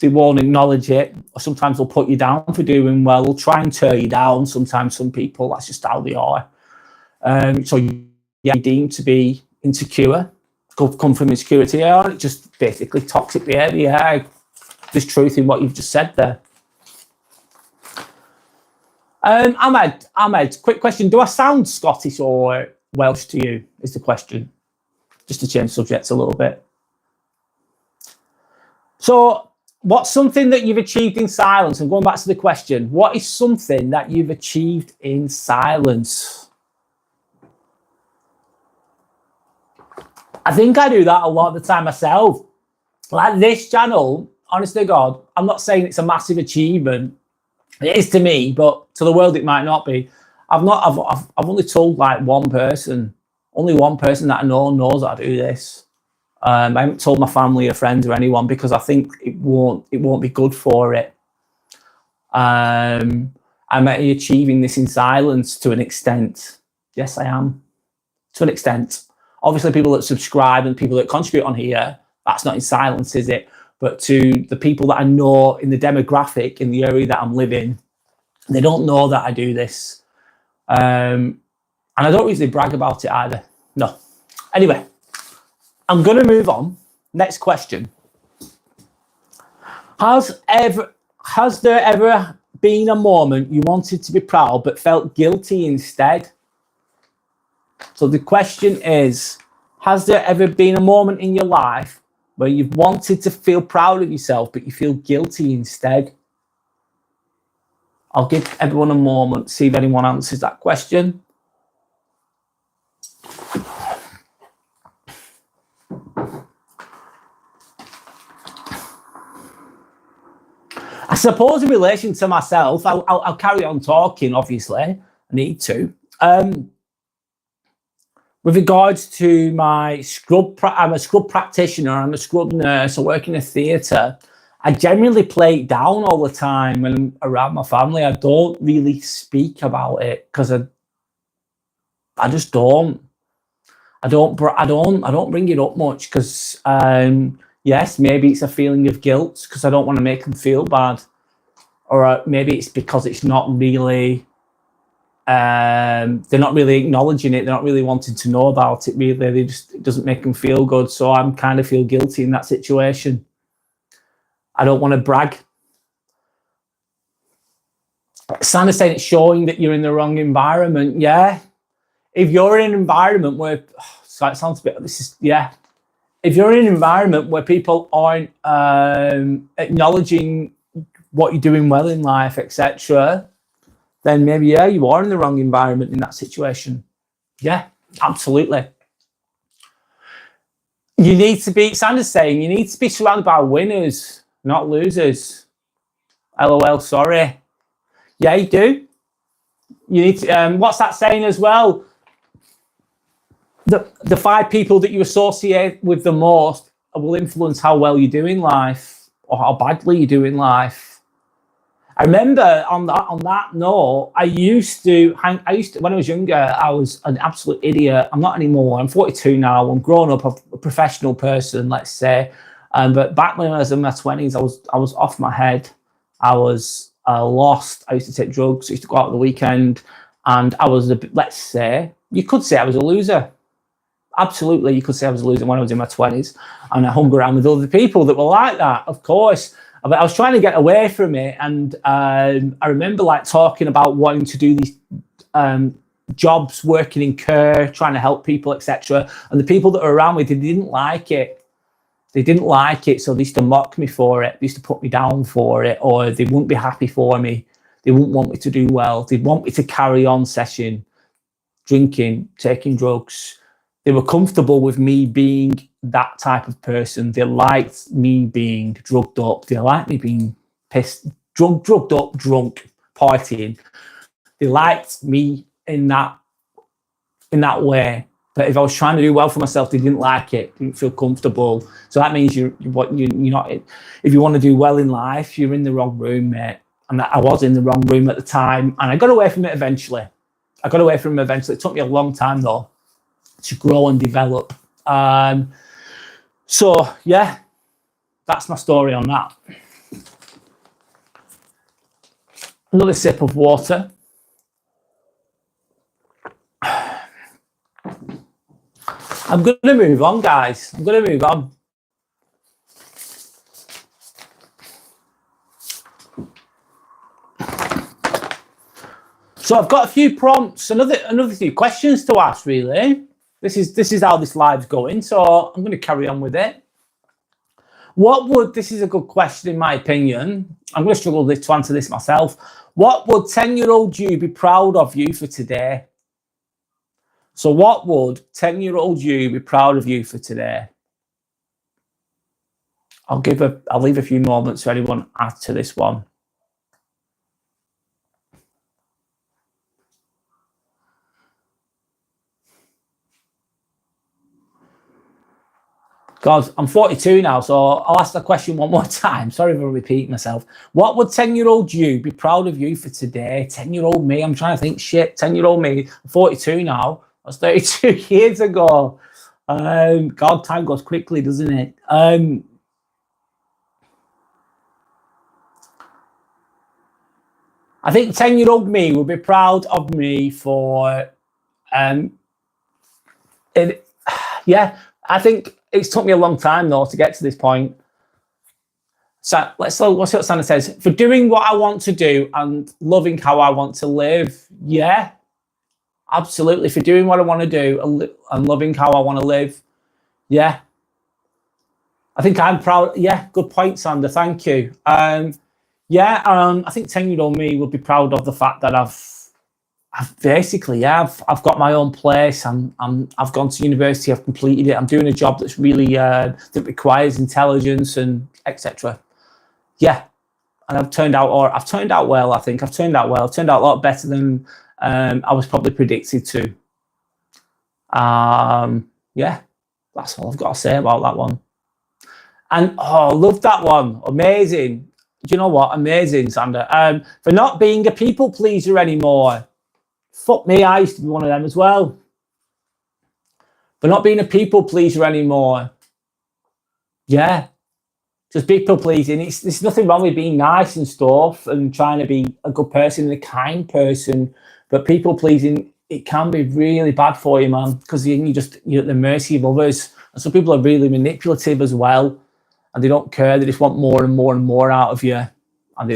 won't acknowledge it. Or sometimes they'll put you down for doing well. They'll try and tear you down. Sometimes some people, that's just how they are. So you're deemed to be insecure. Come from insecurity, or just basically toxic behaviour. Yeah, there's truth in what you've just said there. Ahmed, quick question. Do I sound Scottish or Welsh to you, is the question. Just to change subjects a little bit. So, what's something that you've achieved in silence? And going back to the question, what is something that you've achieved in silence? I think I do that a lot of the time myself. Like this channel, honest to God, I'm not saying it's a massive achievement. It is to me, but to the world it might not be. I've only told like one person that I know knows that I do this. I haven't told my family or friends or anyone because I think it won't be good for it. I'm achieving this in silence to an extent. Yes, I am. To an extent. Obviously, people that subscribe and people that contribute on here, that's not in silence, is it? But to the people that I know in the demographic, in the area that I'm living, they don't know that I do this. And I don't usually brag about it either. No. Anyway, I'm going to move on. Next question. Has there ever been a moment you wanted to be proud but felt guilty instead? So the question is, has there ever been a moment in your life where you've wanted to feel proud of yourself but you feel guilty instead? I'll give everyone a moment, see if anyone answers that question. I suppose in relation to myself, I'll carry on talking, obviously. I need to. With regards to my I'm a scrub practitioner, I'm a scrub nurse, I work in a theatre. I generally play it down all the time when I'm around my family. I don't really speak about it because I just don't. I don't bring it up much because yes, maybe it's a feeling of guilt because I don't want to make them feel bad, or maybe it's because it's not really. They're not really acknowledging it. They're not really wanting to know about it. Really, it doesn't make them feel good. So I'm kind of feel guilty in that situation. I don't want to brag. Sandra's saying it's showing that you're in the wrong environment. Yeah. If you're in an environment where, so it sounds a bit, if you're in an environment where people aren't acknowledging what you're doing well in life, etc., then maybe, yeah, you are in the wrong environment in that situation. Yeah, absolutely. You need to be, Sandra's saying, you need to be surrounded by winners, not losers. LOL, sorry. Yeah, you do. You need to, what's that saying as well? The 5 people that you associate with the most will influence how well you do in life or how badly you do in life. I remember on that note, I used to when I was younger, I was an absolute idiot. I'm not anymore. I'm 42 now. I'm grown up, a professional person, let's say. But back when I was in my 20s, I was off my head. I was lost. I used to take drugs. I used to go out on the weekend, and I was let's say, you could say I was a loser. Absolutely, you could say I was a loser when I was in my 20s, and I hung around with other people that were like that, of course. But I was trying to get away from it, and I remember like talking about wanting to do these jobs, working in care, trying to help people, etc. And the people that were around me, they didn't like it. They didn't like it, so they used to mock me for it. They used to put me down for it, or they wouldn't be happy for me. They wouldn't want me to do well. They'd want me to carry on session, drinking, taking drugs. They were comfortable with me being that type of person. They liked me being drugged up. They liked me being pissed, drugged up, drunk, partying. They liked me in that way. But if I was trying to do well for myself, they didn't like it. Didn't feel comfortable. So that means you're not. If you want to do well in life, you're in the wrong room, mate. And I was in the wrong room at the time, and I got away from it eventually. It took me a long time though to grow and develop. So yeah, that's my story on that. Another sip of water. I'm going to move on, guys. I'm going to move on. So I've got a few prompts, another few questions to ask, really. This is how this live's going, so I'm going to carry on with it. This is a good question in my opinion. I'm going to struggle to answer this myself. What would 10-year-old you be proud of you for today? So what would 10-year-old you be proud of you for today? I'll leave a few moments for anyone to add to this one. God, I'm 42 now, so I'll ask the question one more time. Sorry if I repeat myself. What would 10-year-old you be proud of you for today? 10-year-old me, I'm trying to think, shit, 10-year-old me, I'm 42 now. That was 32 years ago. God, time goes quickly, doesn't it? I think 10-year-old me would be proud of me for, yeah, I think it's took me a long time though to get to this point. So let's see what Sandra says. For doing what I want to do and loving how I want to live. Yeah, absolutely. For doing what I want to do and loving how I want to live. Yeah. I think I'm proud. Yeah, good point, Sandra. Thank you. I think 10-year-old me would be proud of the fact that I've basically, I've got my own place. I've gone to university. I've completed it. I'm doing a job that's really that requires intelligence and etc. Yeah, and I've turned out well. I think I've turned out well. I've turned out a lot better than I was probably predicted to. Yeah, that's all I've got to say about that one. And oh, love that one. Amazing. Do you know what? Amazing, Sandra. For not being a people pleaser anymore. Fuck me, I used to be one of them as well. For not being a people pleaser anymore. Yeah. Just people pleasing. There's nothing wrong with being nice and stuff and trying to be a good person and a kind person. But people pleasing, it can be really bad for you, man, because you're at the mercy of others. And some people are really manipulative as well. And they don't care. They just want more and more and more out of you. And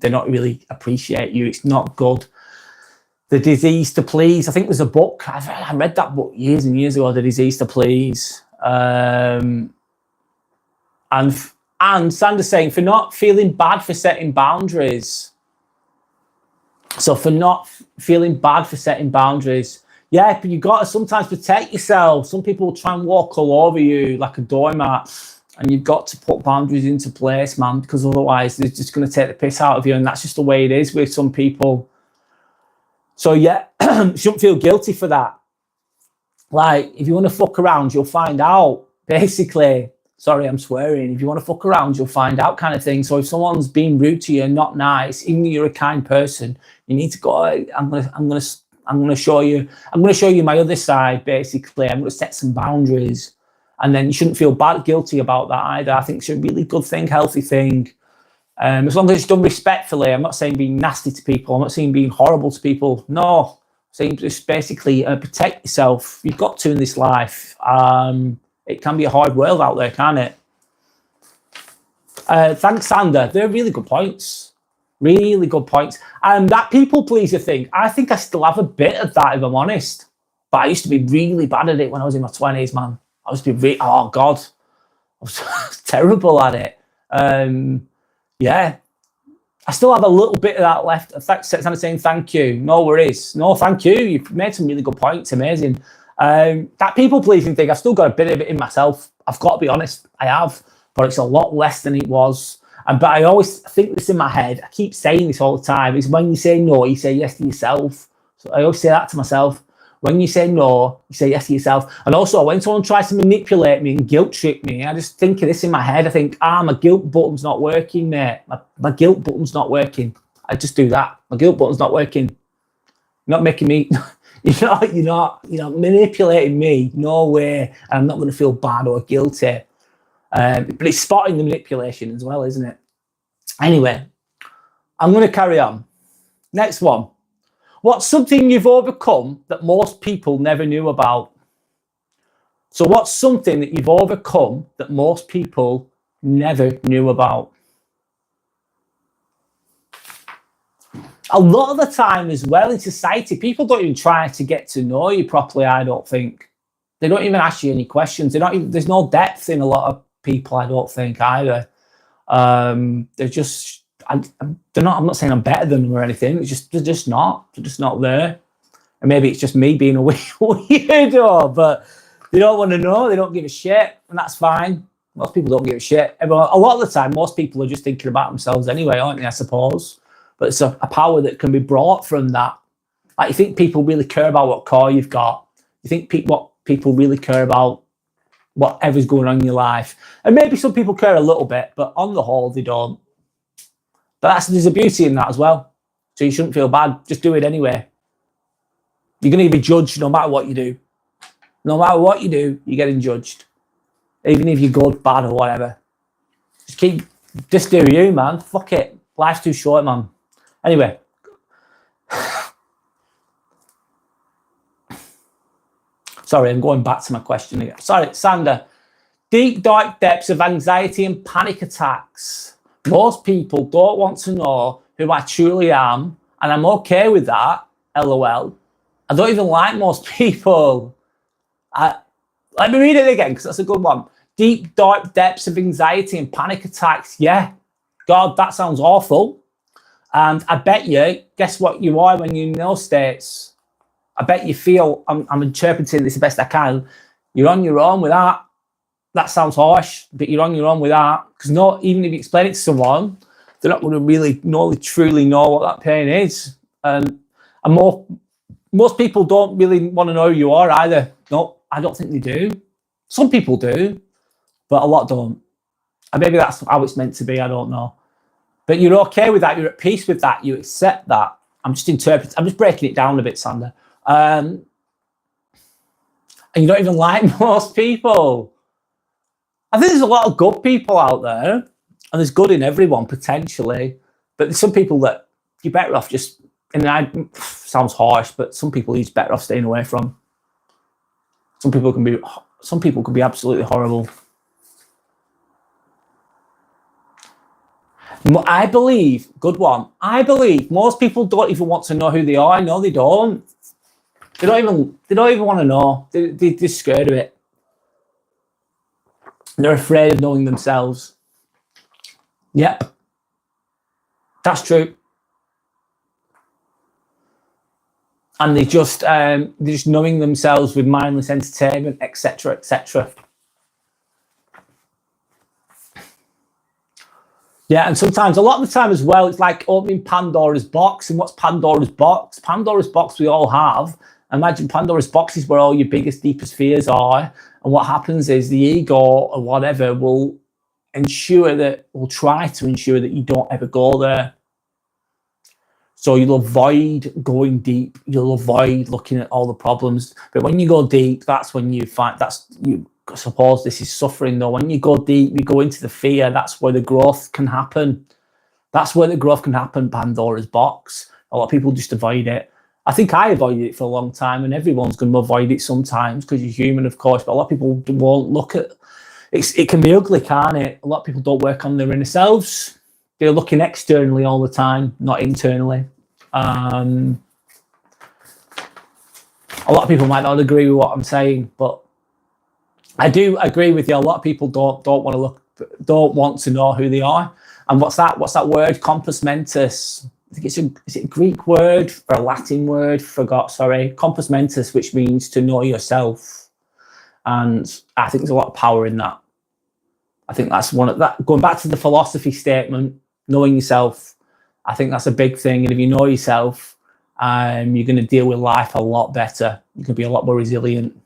they don't really appreciate you. It's not good. The Disease to Please. I think there's a book. I read that book years and years ago, The Disease to Please. And Sandra's saying, for not feeling bad for setting boundaries. So for not feeling bad for setting boundaries. Yeah, but you've got to sometimes protect yourself. Some people will try and walk all over you like a doormat. And you've got to put boundaries into place, man, because otherwise they're just going to take the piss out of you. And that's just the way it is with some people. So, yeah, you shouldn't feel guilty for that. Like, if you want to fuck around, you'll find out, basically. Sorry, I'm swearing. If you want to fuck around, you'll find out kind of thing. So if someone's being rude to you and not nice, even if you're a kind person, you need to go, I'm going to show you my other side, basically. I'm going to set some boundaries. And then you shouldn't feel guilty about that either. I think it's a really good thing, healthy thing. As long as it's done respectfully. I'm not saying being nasty to people. I'm not saying being horrible to people. No, I'm saying just basically protect yourself. You've got to in this life. It can be a hard world out there, can't it? Thanks, Sander. They're really good points. Really good points. And that people pleaser thing, I think I still have a bit of that, if I'm honest. But I used to be really bad at it when I was in my 20s, man. I was oh God, I was terrible at it. Yeah, I still have a little bit of that left. I'm saying thank you. No worries. No, thank you. You've made some really good points. Amazing. That people pleasing thing, I've still got a bit of it in myself. I've got to be honest. I have, but it's a lot less than it was. But I always think this in my head. I keep saying this all the time. Is when you say no, you say yes to yourself. So I always say that to myself. When you say no, you say yes to yourself. And also, when someone tries to manipulate me and guilt trip me, I just think of this in my head. I think, my guilt button's not working, mate. My guilt button's not working. I just do that. My guilt button's not working. You're not making me, you're not manipulating me. No way. And I'm not going to feel bad or guilty. But it's spotting the manipulation as well, isn't it? Anyway, I'm going to carry on. Next one. What's something you've overcome that most people never knew about? So what's something that you've overcome that most people never knew about? A lot of the time as well in society, people don't even try to get to know you properly, I don't think. They don't even ask you any questions. There's no depth in a lot of people, I don't think, either. They're just... I'm not saying I'm better than them or anything. They're just not there. And maybe it's just me being a weirdo, but they don't want to know. They don't give a shit, and that's fine. Most people don't give a shit. A lot of the time, most people are just thinking about themselves anyway, aren't they? I suppose. But it's a power that can be brought from that. Like, you think people really care about what car you've got? You think what people really care about whatever's going on in your life? And maybe some people care a little bit, but on the whole, they don't. But there's a beauty in that as well. So you shouldn't feel bad. Just do it anyway. You're going to be judged no matter what you do. No matter what you do, you're getting judged. Even if you're good, bad, or whatever. Just do you, man. Fuck it. Life's too short, man. Anyway. Sorry, I'm going back to my question again. Sorry, Sander. Deep, dark depths of anxiety and panic attacks. Most people don't want to know who I truly am, and I'm okay with that, LOL. I don't even like most people. Let me read it again, because that's a good one. Deep, dark depths of anxiety and panic attacks. Yeah, God, that sounds awful. And I bet you, guess what you are when you're in those states? I bet you feel, I'm interpreting this the best I can, you're on your own with that. That sounds harsh, but you're on your own with that. Because even if you explain it to someone, they're not going to really truly know what that pain is. And most people don't really want to know who you are either. No, I don't think they do. Some people do, but a lot don't. And maybe that's how it's meant to be, I don't know. But you're okay with that, you're at peace with that, you accept that. I'm just breaking it down a bit, Sander. And you don't even like most people. I think there's a lot of good people out there, and there's good in everyone potentially. But there's some people that you're better off just, and sounds harsh, but some people you're just better off staying away from. Some people can be absolutely horrible. I believe, good one. I believe most people don't even want to know who they are. No, they don't. They don't even want to know. They're just scared of it. They're afraid of knowing themselves. Yep. That's true. And they're just knowing themselves with mindless entertainment, etc., etc. Yeah, and sometimes, a lot of the time as well, it's like opening Pandora's box. And what's Pandora's box? Pandora's box we all have. Imagine Pandora's box is where all your biggest, deepest fears are. And what happens is the ego or whatever will try to ensure that you don't ever go there. So you'll avoid going deep. You'll avoid looking at all the problems. But when you go deep, that's when you find suppose this is suffering though. When you go deep, you go into the fear, that's where the growth can happen. That's where the growth can happen, Pandora's box. A lot of people just avoid it. I think I avoided it for a long time, and everyone's going to avoid it sometimes because you're human, of course, but a lot of people won't look at it. It can be ugly, can't it? A lot of people don't work on their inner selves. They're looking externally all the time, not internally. A lot of people might not agree with what I'm saying, but I do agree with you. A lot of people don't want to know who they are. And what's that word? Compos mentis. I think is it a Greek word or a Latin word? Forgot, sorry. Compos mentis, which means to know yourself. And I think there's a lot of power in that. I think that's one of that. Going back to the philosophy statement, knowing yourself, I think that's a big thing. And if you know yourself, you're going to deal with life a lot better. You can be a lot more resilient,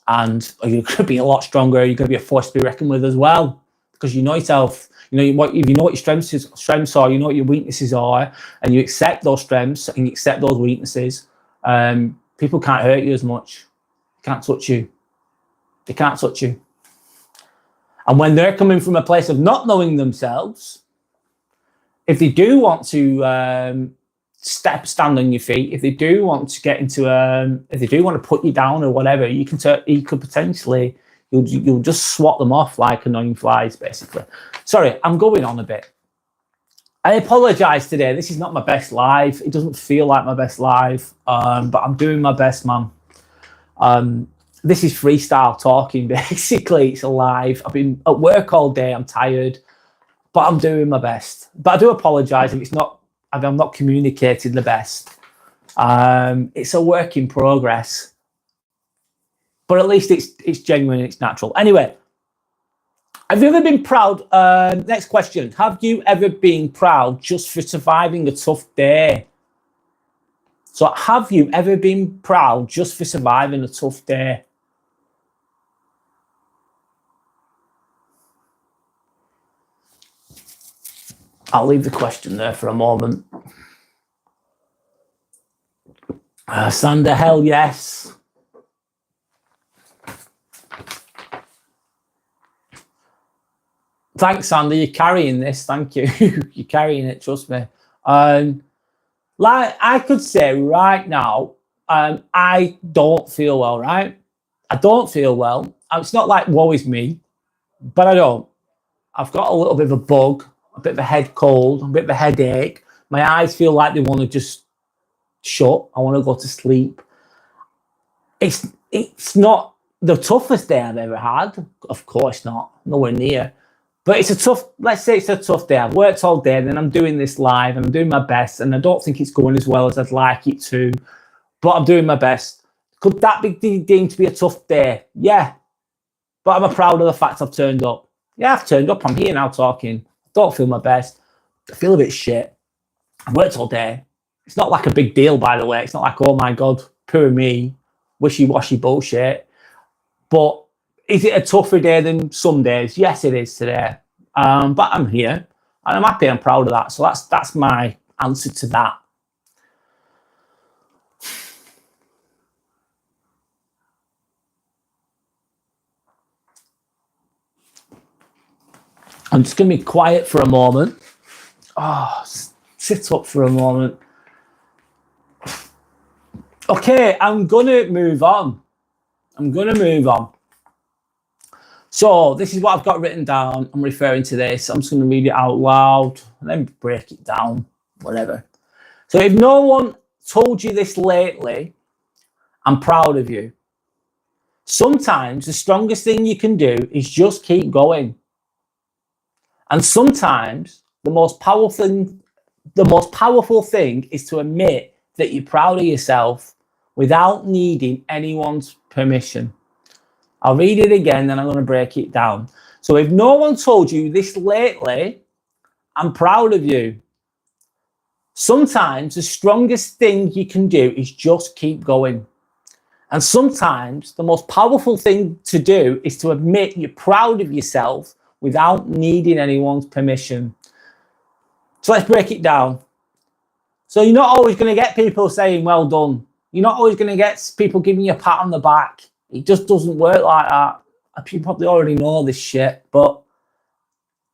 and you're going to be a lot stronger. You're going to be a force to be reckoned with as well, because you know yourself. You know what your strengths are. You know what your weaknesses are, and you accept those strengths and you accept those weaknesses. People can't hurt you as much. They can't touch you. They can't touch you. And when they're coming from a place of not knowing themselves, if they do want to stand on your feet, if they do want to get into, if they do want to put you down or whatever, you could potentially, you'll just swat them off like annoying flies, basically. Sorry, I'm going on a bit. I apologise today. This is not my best live. It doesn't feel like my best live, but I'm doing my best, man. This is freestyle talking, basically. It's a live. I've been at work all day. I'm tired, but I'm doing my best. But I do apologise if I'm not communicating the best. It's a work in progress, but at least it's genuine, it's natural. Anyway, have you ever been proud? Next question. Have you ever been proud just for surviving a tough day? So have you ever been proud just for surviving a tough day? I'll leave the question there for a moment. Sander, hell yes. Thanks, Sander. You're carrying this. Thank you. You're carrying it. Trust me. Like I could say right now, I don't feel well. Right? I don't feel well. It's not like woe is me. but I don't. I've got a little bit of a bug, a bit of a head cold, a bit of a headache. My eyes feel like they want to just shut. I want to go to sleep. It's not the toughest day I've ever had. Of course not. Nowhere near. But it's a tough, let's say it's a tough day. I've worked all day, and then I'm doing this live, and I'm doing my best, and I don't think it's going as well as I'd like it to, but I'm doing my best. Could that be deemed to be a tough day? Yeah. But I'm proud of the fact I've turned up. Yeah, I've turned up. I'm here now talking. I don't feel my best. I feel a bit shit. I've worked all day. It's not like a big deal, by the way. It's not like, oh my God, poor me, wishy-washy bullshit. But is it a tougher day than some days? Yes, it is today. But I'm here, and I'm happy. I'm proud of that. So that's my answer to that. I'm just going to be quiet for a moment. Oh, sit up for a moment. Okay, I'm going to move on. So this is what I've got written down. I'm referring to this. I'm just going to read it out loud and then break it down, whatever. So if no one told you this lately, I'm proud of you. Sometimes the strongest thing you can do is just keep going. And sometimes the most powerful thing is to admit that you're proud of yourself without needing anyone's permission. I'll read it again, then I'm going to break it down. So if no one told you this lately, I'm proud of you. Sometimes the strongest thing you can do is just keep going. And sometimes the most powerful thing to do is to admit you're proud of yourself without needing anyone's permission. So let's break it down. So you're not always going to get people saying, well done. You're not always going to get people giving you a pat on the back. It just doesn't work like that. You probably already know this shit, but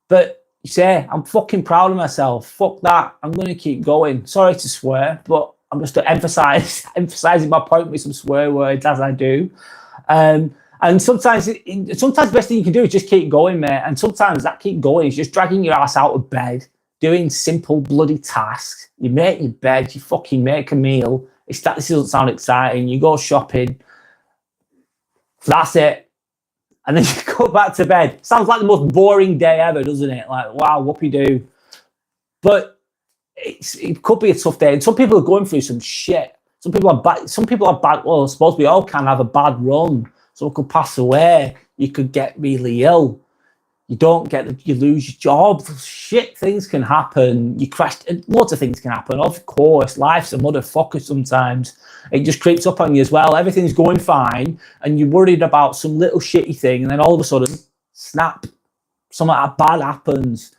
you say, I'm fucking proud of myself. Fuck that. I'm going to keep going. Sorry to swear, but I'm just emphasizing my point with some swear words as I do. And sometimes the best thing you can do is just keep going, mate. And sometimes that keep going is just dragging your ass out of bed, doing simple bloody tasks. You make your bed, you fucking make a meal. This doesn't sound exciting. You go shopping. That's it. And then you go back to bed. Sounds like the most boring day ever, doesn't it? Like, wow, whoopee-doo. But it could be a tough day. And some people are going through some shit. Some people are bad. Well, I suppose we all can have a bad run. Someone could pass away. You could get really ill. You lose your job. Shit, things can happen. You crash. Loads of things can happen. Of course, life's a motherfucker sometimes. It just creeps up on you as well. Everything's going fine, and you're worried about some little shitty thing, and then all of a sudden, snap, something bad happens,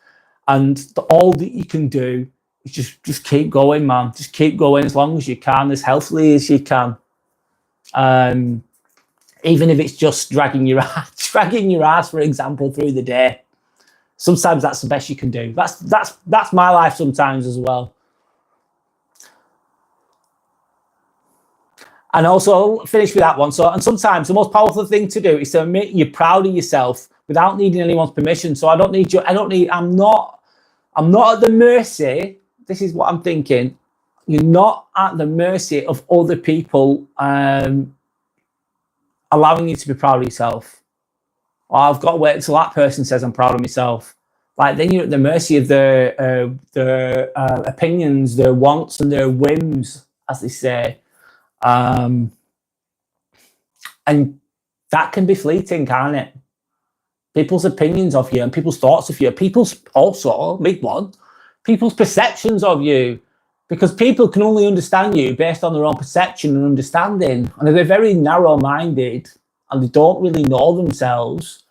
and all that you can do is just keep going, man. Just keep going as long as you can, as healthily as you can. Even if it's just dragging your ass, for example, through the day. Sometimes that's the best you can do. That's my life sometimes as well. And also, I'll finish with that one. And sometimes the most powerful thing to do is to admit you're proud of yourself without needing anyone's permission. So I'm not at the mercy. This is what I'm thinking. You're not at the mercy of other people allowing you to be proud of yourself. Or I've got to wait until that person says I'm proud of myself. Like, then you're at the mercy of their opinions, their wants, and their whims, as they say. And that can be fleeting, can't it? People's opinions of you and people's thoughts of you, people's perceptions of you, because people can only understand you based on their own perception and understanding. And if they're very narrow-minded and they don't really know themselves,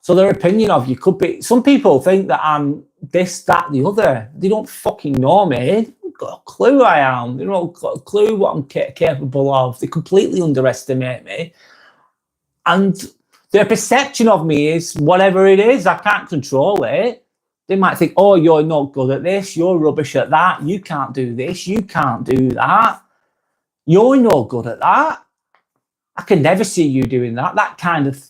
so their opinion of you could be, some people think that I'm this, that, the other. They don't fucking know me. They've got a clue who I am. They don't got a clue what I'm capable of. They completely underestimate me. And their perception of me is whatever it is. I can't control it. They might think, oh, you're not good at this. You're rubbish at that. You can't do this. You can't do that. You're no good at that. I can never see you doing that. That kind of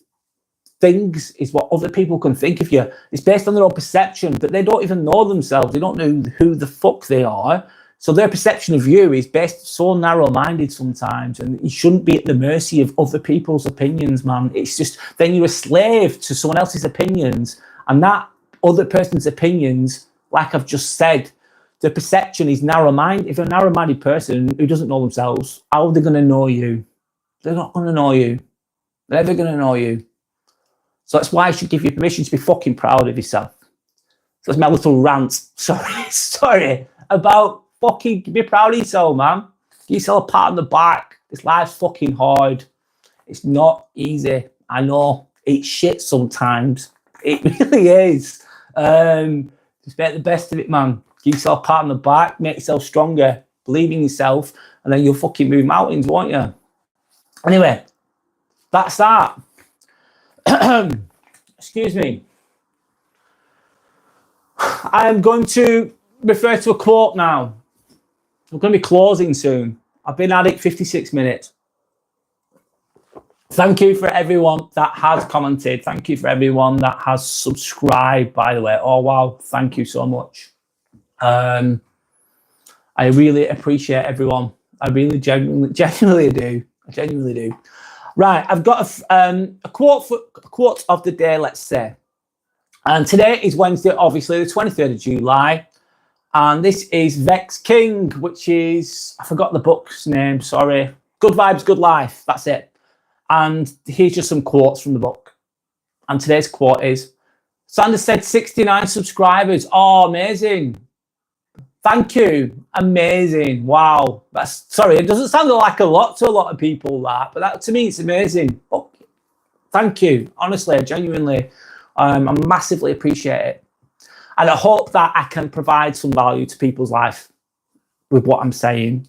things is what other people can think of you. It's based on their own perception, but they don't even know themselves. They don't know who the fuck they are. So their perception of you is based so narrow-minded sometimes, and you shouldn't be at the mercy of other people's opinions, man. It's just, then you're a slave to someone else's opinions, and that other person's opinions, like I've just said, the perception is narrow-minded. If you're a narrow-minded person who doesn't know themselves, how are they going to know you? They're not going to know you. They're never going to know you. So that's why I should give you permission to be fucking proud of yourself. So that's my little rant. Sorry about fucking be proud of yourself, man. Give yourself a pat on the back. This life's fucking hard. It's not easy. I know. It's shit sometimes. It really is. Just make the best of it, man. Give yourself a pat on the back. Make yourself stronger. Believe in yourself. And then you'll fucking move mountains, won't you? Anyway, that's that. Excuse me. I am going to refer to a quote now. I'm going to be closing soon. I've been at it 56 minutes. Thank you for everyone that has commented. Thank you for everyone that has subscribed, by the way. Oh, wow. Thank you so much. I really appreciate everyone. I really genuinely do. I genuinely do. Right, I've got a quote of the day, let's say. And today is Wednesday, obviously, the 23rd of July. And this is Vex King, which is, I forgot the book's name, sorry. Good Vibes, Good Life, that's it. And here's just some quotes from the book. And today's quote is, Sanders said 69 subscribers. Oh, amazing. Thank you. Amazing. Wow. Sorry, it doesn't sound like a lot to a lot of people, that, but that to me, it's amazing. Oh, thank you. Honestly, genuinely, I massively appreciate it. And I hope that I can provide some value to people's life with what I'm saying.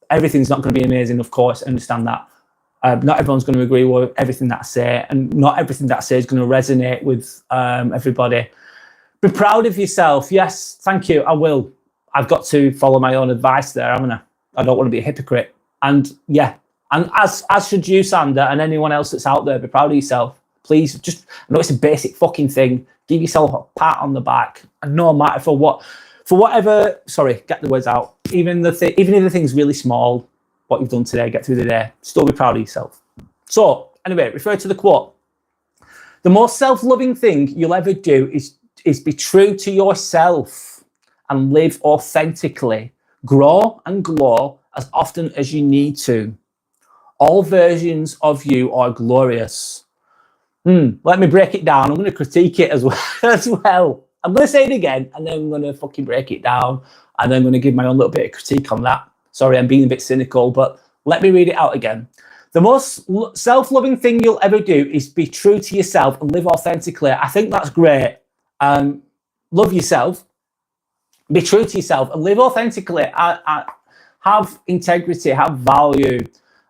Everything's not going to be amazing, of course. I understand that. Not everyone's going to agree with everything that I say, and not everything that I say is going to resonate with everybody. Be proud of yourself. Yes, thank you. I will. I've got to follow my own advice there, haven't I? I don't want to be a hypocrite. And yeah, and as should you, Sander, and anyone else that's out there, be proud of yourself. Please, just, I know it's a basic fucking thing. Give yourself a pat on the back, and no matter for whatever. Sorry, get the words out. Even if the thing's really small, what you've done today, get through the day. Still be proud of yourself. So anyway, refer to the quote. The most self-loving thing you'll ever do is be true to yourself and live authentically. Grow and glow as often as you need to. All versions of you are glorious. Let me break it down. I'm going to critique it as well. I'm going to say it again, and then I'm going to fucking break it down, and then I'm going to give my own little bit of critique on that. Sorry, I'm being a bit cynical, but let me read it out again. The most self-loving thing you'll ever do is be true to yourself and live authentically. I think that's great. Love yourself, be true to yourself, and live authentically. Have integrity, have value.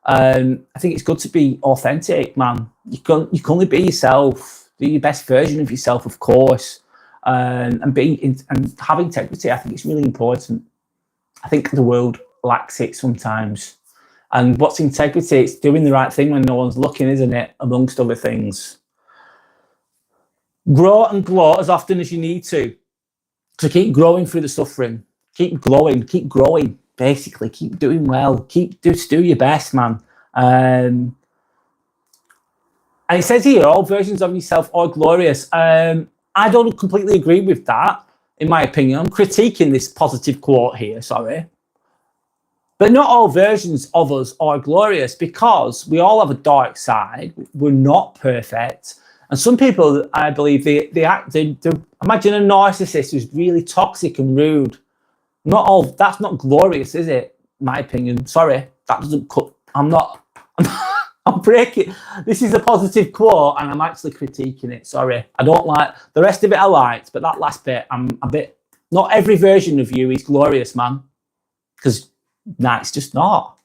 I think it's good to be authentic, man. You can only be yourself. Do your best version of yourself, of course, and have integrity. I think it's really important. I think the world lacks it sometimes. And what's integrity? It's doing the right thing when no one's looking, isn't it? Amongst other things. Grow and glow as often as you need to. So keep growing through the suffering. Keep growing. Basically, keep doing well. Just do your best, man. And it says here, all versions of yourself are glorious. I don't completely agree with that, in my opinion. I'm critiquing this positive quote here, sorry. But not all versions of us are glorious, because we all have a dark side. We're not perfect. And some people, I believe, they imagine a narcissist who's really toxic and rude. That's not glorious, is it? My opinion. Sorry, that doesn't cut. I'm breaking. This is a positive quote, and I'm actually critiquing it. Sorry, I don't like the rest of it. I liked, but that last bit, I'm a bit. Not every version of you is glorious, man. Because it's just not.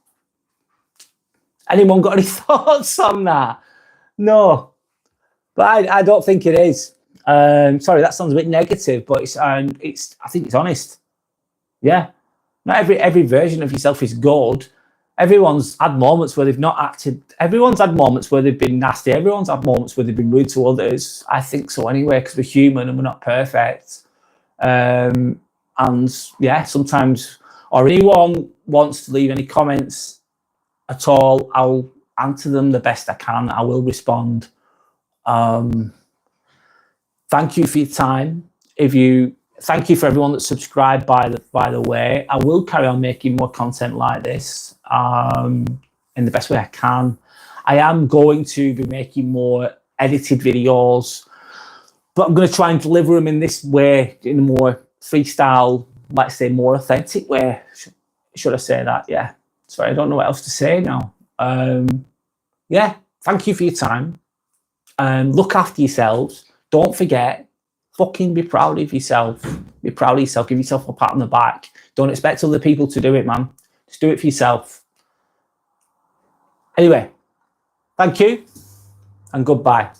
Anyone got any thoughts on that? No, but I don't think it is. Sorry, that sounds a bit negative, but I think it's honest. Yeah, not every version of yourself is good. everyone's had moments where they've not acted. Everyone's had moments where they've been nasty. Everyone's had moments where they've been rude to others. I think so anyway, because we're human and we're not perfect. And yeah, sometimes, or anyone wants to leave any comments at all, I'll answer them the best I can. I will respond. Thank you for your time. Thank you for everyone that subscribed, by the way. I will carry on making more content like this in the best way I can. I am going to be making more edited videos, but I'm going to try and deliver them in this way, in a more freestyle, let's say more authentic way. Should I say that? Yeah. Sorry, I don't know what else to say now. Yeah, thank you for your time. Look after yourselves. Don't forget, fucking be proud of yourself. Be proud of yourself. Give yourself a pat on the back. Don't expect other people to do it, man. Just do it for yourself. Anyway, thank you and goodbye.